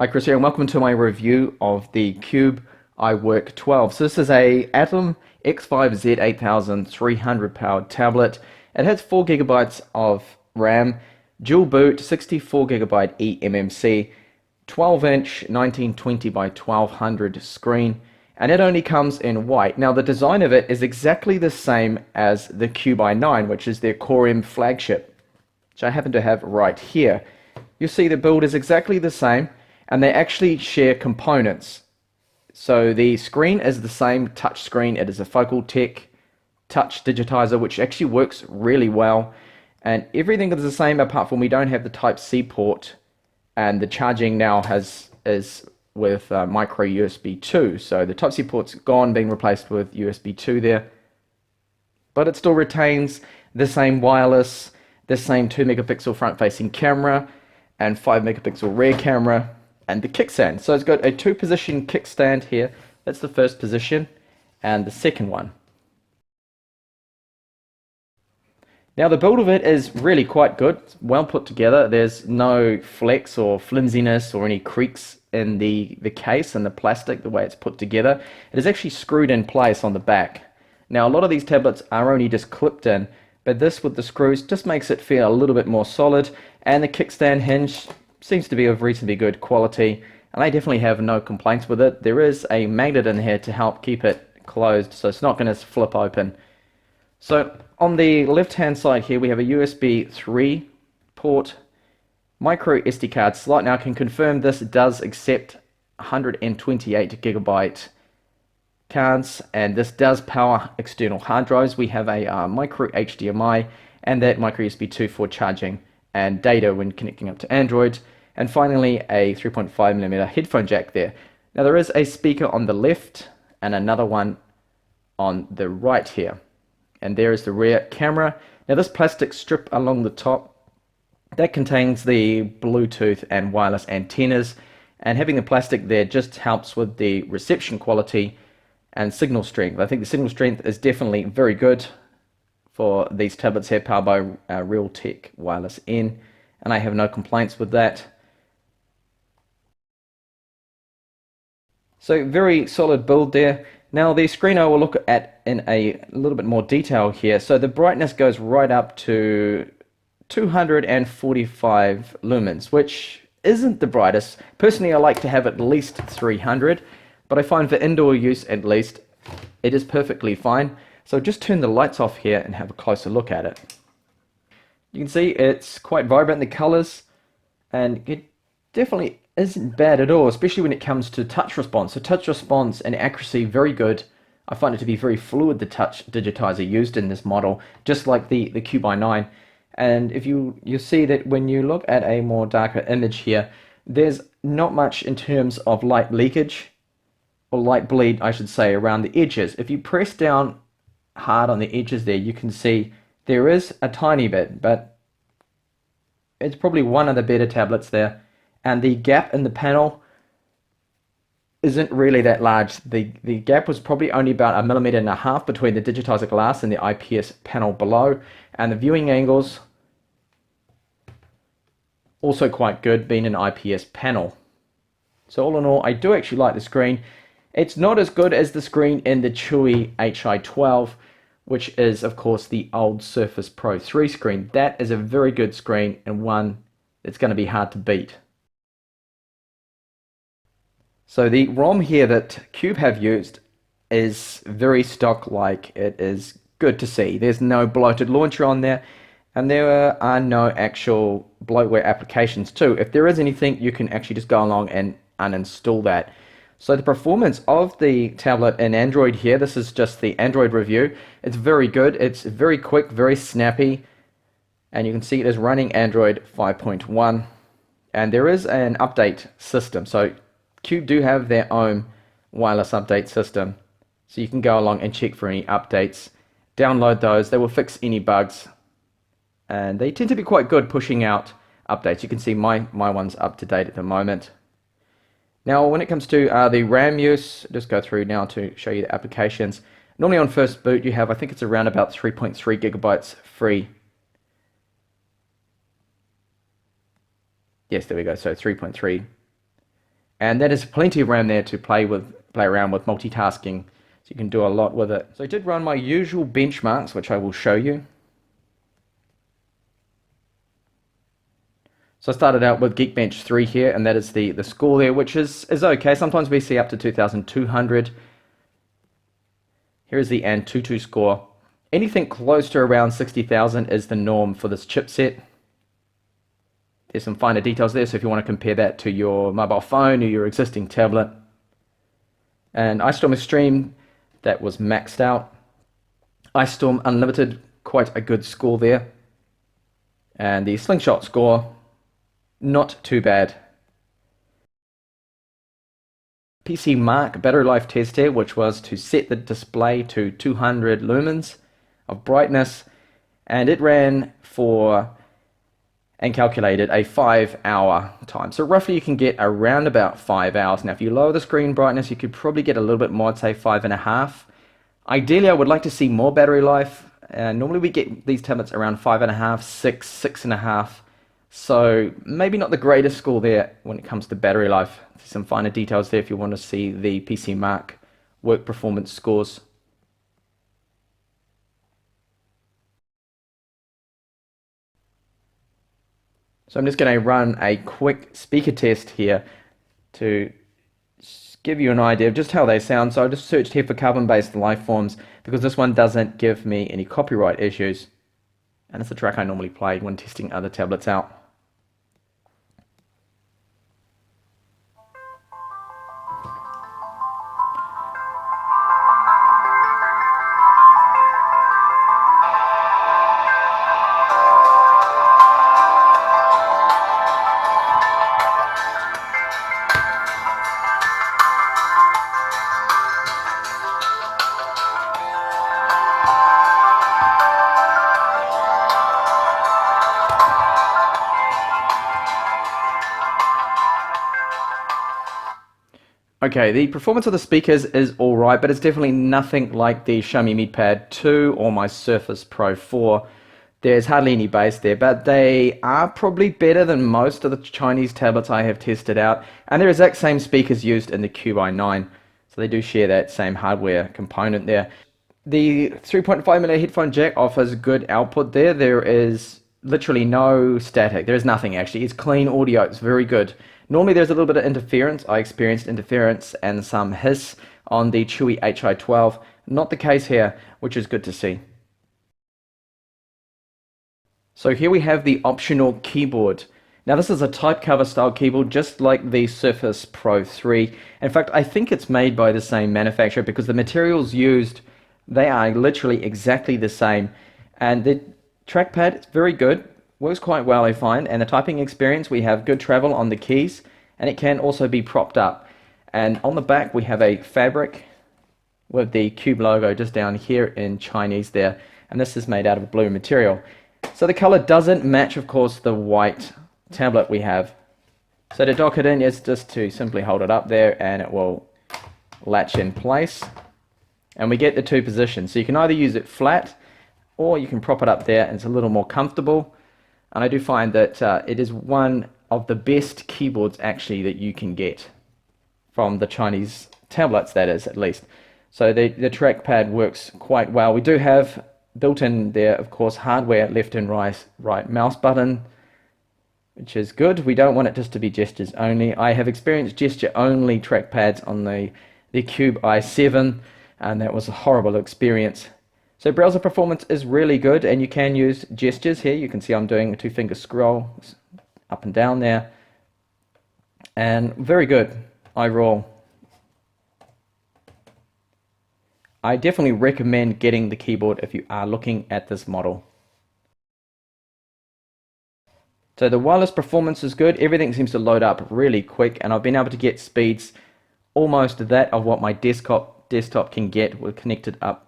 Hi Chris here and welcome to my review of the Cube iwork12. So this is a Atom X5Z8300 powered tablet. It has 4 gigabytes of RAM, dual boot, 64 gigabyte eMMC, 12-inch 1920 by 1200 screen, and it only comes in white. Now the design of it is exactly the same as the Cube i9, which is their Core M flagship, which I happen to have right here. You'll see the build is exactly the same, and they actually share components. So the screen is the same touch screen. It is a Focal Tech touch digitizer, which actually works really well. And everything is the same apart from we don't have the Type-C port, and the charging now is with micro USB 2. So the Type-C port's gone, being replaced with USB 2 there. But it still retains the same wireless, the same 2 megapixel front-facing camera, and 5 megapixel rear camera, and the kickstand. So it's got a 2-position kickstand here. That's the first position, and the second one. Now the build of it is really quite good. It's well put together. There's no flex or flimsiness or any creaks in the case and the plastic, the way it's put together. It is actually screwed in place on the back. Now a lot of these tablets are only just clipped in, but this with the screws just makes it feel a little bit more solid, and the kickstand hinge seems to be of reasonably good quality, and I definitely have no complaints with it. There is a magnet in here to help keep it closed, so it's not going to flip open. So on the left hand side here we have a USB 3 port, micro SD card slot. Now I can confirm this does accept 128 gigabyte cards, and this does power external hard drives. We have a micro HDMI and that micro USB 2 for charging and data when connecting up to Android, and finally a 3.5mm headphone jack there. Now there is a speaker on the left and another one on the right here, and there is the rear camera. Now this plastic strip along the top, that contains the Bluetooth and wireless antennas, and having the plastic there just helps with the reception quality and signal strength. I think the signal strength is definitely very good for these tablets here, powered by Realtek Wireless N, and I have no complaints with that. So very solid build there. Now the screen I will look at in a little bit more detail here. So the brightness goes right up to 245 lumens, which isn't the brightest. Personally, I like to have at least 300, but I find for indoor use at least, it is perfectly fine. So just turn the lights off here and have a closer look at it. You can see it's quite vibrant, the colors, and it definitely isn't bad at all, especially when it comes to touch response. So touch response and accuracy, very good. I find it to be very fluid, the touch digitizer used in this model, just like the Cube i9. And if you see that when you look at a more darker image here, there's not much in terms of light leakage, or light bleed, I should say, around the edges. If you press down hard on the edges there, you can see there is a tiny bit, but it's probably one of the better tablets there. And the gap in the panel isn't really that large. The gap was probably only about 1.5 millimeters between the digitizer glass and the IPS panel below, and the viewing angles also quite good, being an IPS panel. So all in all, I do actually like the screen. It's not as good as the screen in the Chewy Hi12, which is of course the old Surface Pro 3 screen. That is a very good screen, and one that's going to be hard to beat. So the ROM here that Cube have used is very stock-like. It is good to see. There's no bloated launcher on there, and there are no actual bloatware applications too. If there is anything, you can actually just go along and uninstall that. So the performance of the tablet in Android here, this is just the Android review, it's very good. It's very quick, very snappy, and you can see it is running Android 5.1, and there is an update system. So Cube do have their own wireless update system, so you can go along and check for any updates, download those. They will fix any bugs, and they tend to be quite good pushing out updates. You can see my one's up to date at the moment. Now when it comes to the RAM use, just go through now to show you the applications. Normally on first boot you have, I think it's around about 3.3 gigabytes free. Yes, there we go, so 3.3 And that is plenty of RAM there to play around with multitasking. So you can do a lot with it. So I did run my usual benchmarks, which I will show you. So I started out with Geekbench 3 here, and that is the score there, which is okay. Sometimes we see up to 2,200. Here is the Antutu score. Anything close to around 60,000 is the norm for this chipset. There's some finer details there, so if you want to compare that to your mobile phone or your existing tablet. And iStorm Extreme, that was maxed out. iStorm Unlimited, quite a good score there. And the Slingshot score, not too bad. PC Mark battery life test here, which was to set the display to 200 lumens of brightness, and it ran for and calculated a 5-hour time. So roughly you can get around about 5 hours. Now if you lower the screen brightness, you could probably get a little bit more, I'd say 5.5. Ideally I would like to see more battery life. Normally we get these tablets around 5.5, 6, 6.5. So maybe not the greatest score there when it comes to battery life. Some finer details there if you want to see the PC Mark work performance scores. So I'm just going to run a quick speaker test here to give you an idea of just how they sound. So I just searched here for carbon-based life forms because this one doesn't give me any copyright issues. And it's a track I normally play when testing other tablets out. Okay, the performance of the speakers is alright, but it's definitely nothing like the Xiaomi Mi Pad 2 or my Surface Pro 4. There's hardly any bass there, but they are probably better than most of the Chinese tablets I have tested out, and they're exact same speakers used in the Cube i9, so they do share that same hardware component there. The 3.5mm headphone jack offers good output there. There is literally no static. There is nothing actually. It's clean audio. It's very good. Normally there's a little bit of interference. I experienced interference and some hiss on the Chewy iwork12. Not the case here, which is good to see. So here we have the optional keyboard. Now this is a type cover style keyboard just like the Surface Pro 3. In fact, I think it's made by the same manufacturer because the materials used, they are literally exactly the same. And the trackpad is very good, works quite well I find, and the typing experience, we have good travel on the keys, and it can also be propped up. And on the back we have a fabric with the Cube logo just down here in Chinese there, and this is made out of a blue material. So the color doesn't match, of course, the white tablet we have. So to dock it in is just to simply hold it up there and it will latch in place. And we get the two positions. So you can either use it flat or you can prop it up there and it's a little more comfortable. And I do find that it is one of the best keyboards actually that you can get from the Chinese tablets, that is, at least. So the trackpad works quite well. We do have built in there, of course, hardware left and right mouse button, which is good. We don't want it just to be gestures only. I have experienced gesture only trackpads on the Cube i7, and that was a horrible experience. So browser performance is really good, and you can use gestures here. You can see I'm doing a 2-finger scroll up and down there, and very good overall. I definitely recommend getting the keyboard if you are looking at this model. So the wireless performance is good. Everything seems to load up really quick, and I've been able to get speeds almost that of what my desktop can get with connected up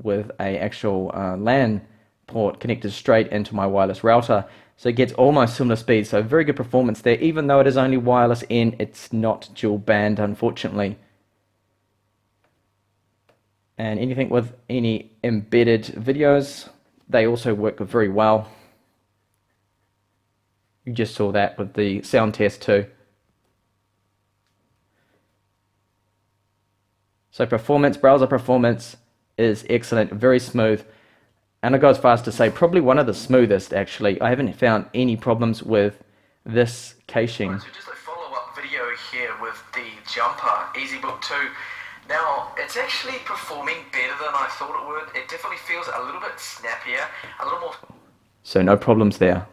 with a actual LAN port connected straight into my wireless router. So it gets almost similar speeds. So very good performance there. Even though it is only wireless in, it's not dual band, unfortunately. And anything with any embedded videos, they also work very well. You just saw that with the sound test too. So performance, browser performance is excellent, very smooth. And I go as far as to say probably one of the smoothest actually. I haven't found any problems with this caching. Right, so just a follow-up video here with the jumper, EasyBook 2. Now, it's actually performing better than I thought it would. It definitely feels a little bit snappier, a little more... So no problems there.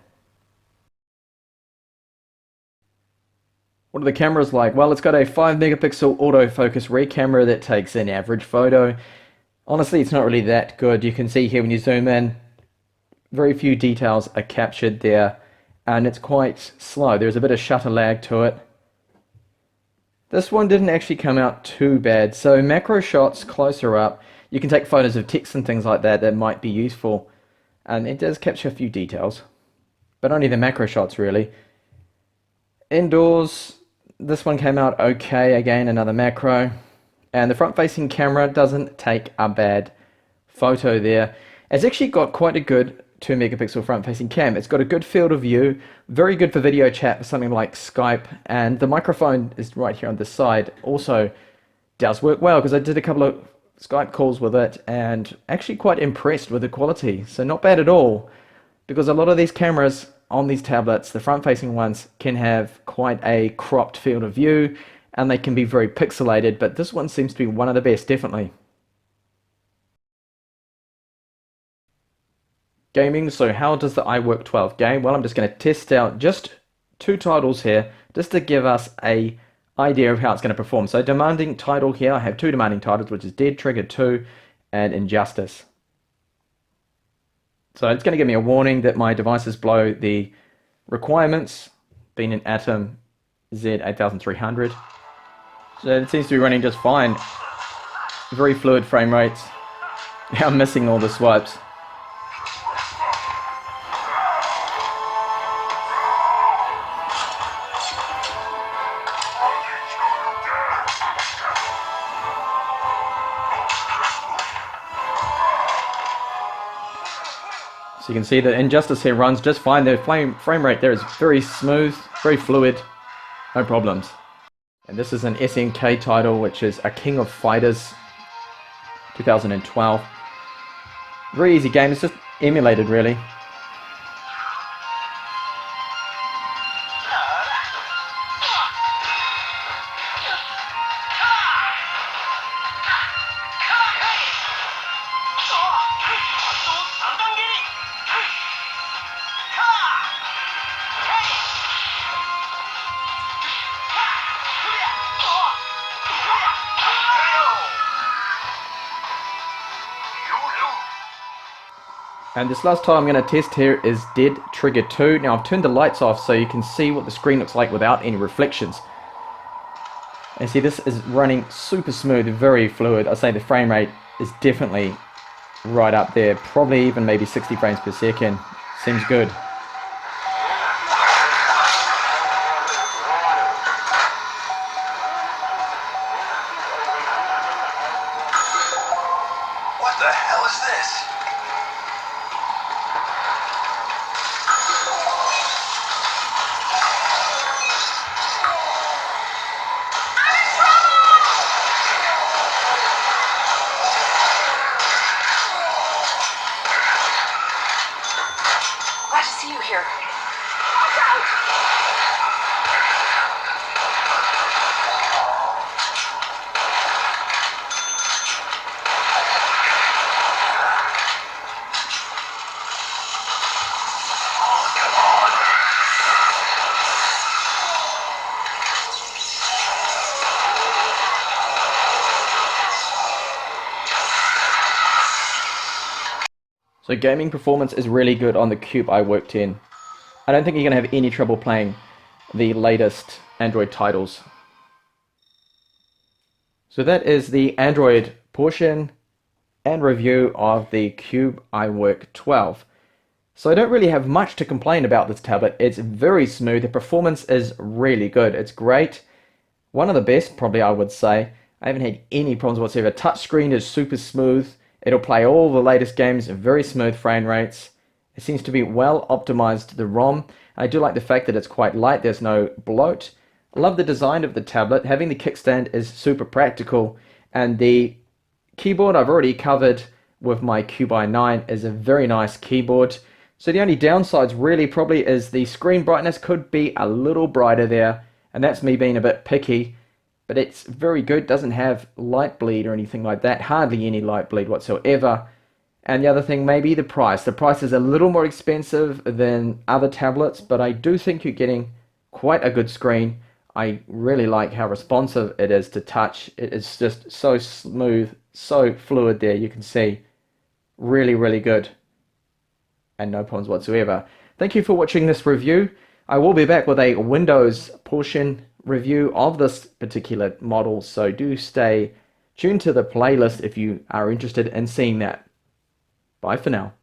What are the cameras like? Well, it's got a 5 megapixel autofocus rear camera that takes an average photo. Honestly, it's not really that good. You can see here when you zoom in, very few details are captured there, and it's quite slow. There's a bit of shutter lag to it. This one didn't actually come out too bad. So macro shots closer up, you can take photos of text and things like that that might be useful. And it does capture a few details, but only the macro shots really. Indoors, this one came out okay, again another macro. And the front-facing camera doesn't take a bad photo there. It's actually got quite a good 2 megapixel front-facing cam. It's got a good field of view, very good for video chat for something like Skype, and the microphone is right here on the side. Also does work well because I did a couple of Skype calls with it and actually quite impressed with the quality. So not bad at all, because a lot of these cameras on these tablets, the front-facing ones, can have quite a cropped field of view and they can be very pixelated, but this one seems to be one of the best, definitely. Gaming, so how does the iwork12 game? Well, I'm just going to test out just 2 titles here, just to give us a idea of how it's going to perform. So demanding title here, I have 2 demanding titles, which is Dead Trigger 2 and Injustice. So it's going to give me a warning that my device is below the requirements, being an Atom Z8300. So it seems to be running just fine. Very fluid frame rates. I'm missing all the swipes. So you can see that Injustice here runs just fine. The frame rate there is very smooth, very fluid, no problems. And this is an SNK title, which is a King of Fighters 2012. Very easy game, it's just emulated really. And this last time I'm going to test here is Dead Trigger 2. Now I've turned the lights off so you can see what the screen looks like without any reflections. And see, this is running super smooth, very fluid. I say the frame rate is definitely right up there, probably even maybe 60 frames per second. Seems good. What the hell is this? Glad to see you here. Watch out! So gaming performance is really good on the Cube iWork10. I don't think you're going to have any trouble playing the latest Android titles. So that is the Android portion and review of the Cube iWork12. So I don't really have much to complain about this tablet. It's very smooth. The performance is really good. It's great. One of the best, probably, I would say. I haven't had any problems whatsoever. Touchscreen is super smooth. It'll play all the latest games at very smooth frame rates. It seems to be well optimized, the ROM. I do like the fact that it's quite light. There's no bloat. I love the design of the tablet. Having the kickstand is super practical. And the keyboard I've already covered with my Cube i9 is a very nice keyboard. So the only downsides really probably is the screen brightness could be a little brighter there, and that's me being a bit picky, but it's very good. Doesn't have light bleed or anything like that, hardly any light bleed whatsoever. And the other thing may be the price. The price is a little more expensive than other tablets, but I do think you're getting quite a good screen. I really like how responsive it is to touch. It is just so smooth, so fluid there. You can see really, really good and no problems whatsoever. Thank you for watching this review. I will be back with a Windows portion review of this particular model, so do stay tuned to the playlist if you are interested in seeing that. Bye for now.